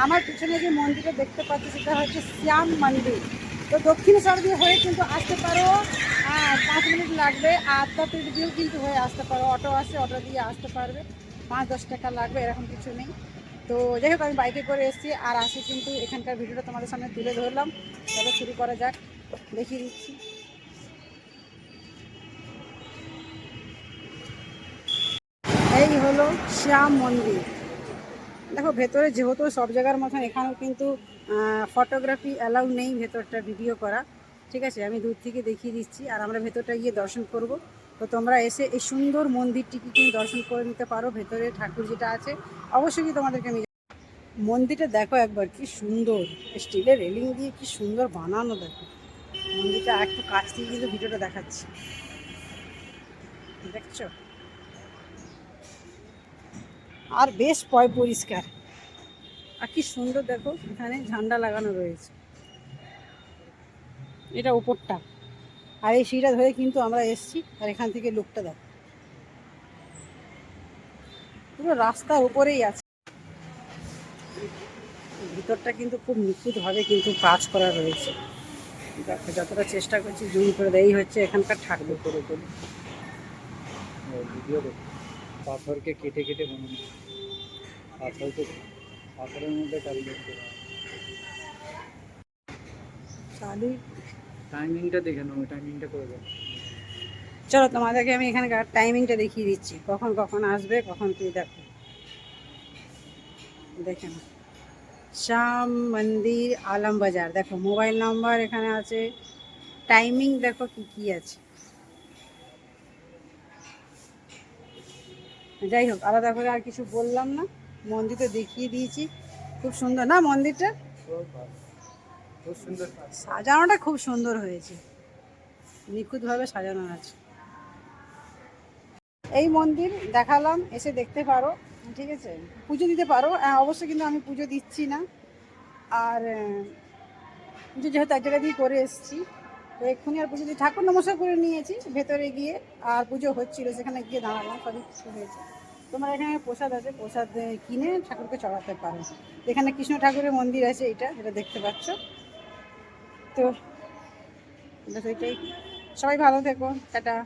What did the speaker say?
আমার পিছনে যে মন্দিরটা দেখতে পাচ্ছি সেটা হচ্ছে শ্যাম মন্দির। তো দক্ষিণেশ্বর দিয়ে হয়ে কিন্তু আসতে পারো, 5 মিনিট লাগবে। আর তাড়াতাড়ি দিয়েও কিন্তু হয়ে আসতে পারো, অটো আছে, অটো দিয়ে আসতে পারবে, 5-10 টাকা লাগবে, এরকম কিছু নেই। তো যাই হোক, আমি বাইকে করে এসেছি আর আসি কিন্তু এখানকার ভিডিওটা তোমাদের সামনে তুলে ধরলাম। তাহলে শুরু করা যাক, দেখিয়ে দিচ্ছি। এই হলো শ্যাম মন্দির। দেখো ভেতরে যেহেতু সব জায়গার মতন এখানেও কিন্তু ফটোগ্রাফি অ্যালাউ নেই, ভেতরটা ভিডিও করা। ঠিক আছে, আমি দূর থেকে দেখিয়ে দিচ্ছি আর আমরা ভেতরটা গিয়ে দর্শন করব। তো তোমরা এসে এই সুন্দর মন্দিরটিকে কিন্তু দর্শন করে নিতে পারো। ভেতরে ঠাকুর যেটা আছে অবশ্যই তোমাদেরকে আমি, মন্দিরটা দেখো একবার, কি সুন্দর স্টিলের রেলিং দিয়ে কি সুন্দর বানানো। দেখো মন্দিরটা একটু কাছ থেকে কিন্তু ভিডিওটা দেখাচ্ছি, দেখছো? আর বেশ পরিষ্কার, আর কি সুন্দর দেখো, এখানে ঝান্ডা লাগানো রয়েছে, এটা উপরটা। আর এই সিঁড়িটা ধরে কিন্তু আমরা এসছি, আর এখান থেকে লোকটা দেখো, পুরো রাস্তার উপরেই আছে। ভিতরটা কিন্তু খুব নিখুঁতভাবে কিন্তু কাজ করা রয়েছে। দেখো যতটা চেষ্টা করছি জুম করে দেয়, হচ্ছে এখানকার ঠাকুর করে করে ভিডিও দেখো, পাথরকে কেটে কেটে বানানো, পাথরকে পাথরের মধ্যে কারিগর করা। চালু। টাইমিংটা দেখে নাও, টাইমিংটা করে দাও। চলো তোমাদেরকে আমি এখানকার টাইমিংটা দেখিয়ে দিচ্ছি, কখন কখন আসবে, কখন কি। দেখো দেখে না, শ্যাম মন্দির আলম বাজার, দেখো মোবাইল নাম্বার এখানে আছে, টাইমিং দেখো কি কি আছে। যাই হোক, আলাদা করে আর কিছু বললাম না, মন্দির তো দেখিয়ে দিয়েছি। খুব সুন্দর না মন্দিরটা? খুব সুন্দর। সাজানোটা খুব সুন্দর হয়েছে, নিখুঁতভাবে সাজানো আছে। এই মন্দির দেখালাম, এসে দেখতে পারো। ঠিক আছে, পুজো দিতে পারো অবশ্যই, কিন্তু আমি পুজো দিচ্ছি না। আর পুজো যেহেতু এক জায়গা দিয়ে করে এসেছি, তো এক্ষুনি আর পুজো দিয়ে ঠাকুর নমস্কার করে নিয়েছি ভেতরে গিয়ে। আর পুজো হচ্ছিল, সেখানে গিয়ে দাঁড়ালাম, সবই কিছু হয়েছে। তোমার এখানে প্রসাদ আছে, প্রসাদ কিনে ঠাকুরকে চড়াতে পারো। এখানে কৃষ্ণ ঠাকুরের মন্দির আছে, এটা যেটা দেখতে পাচ্ছ। তো এটাই, সবাই ভালো থেকো, টাটা।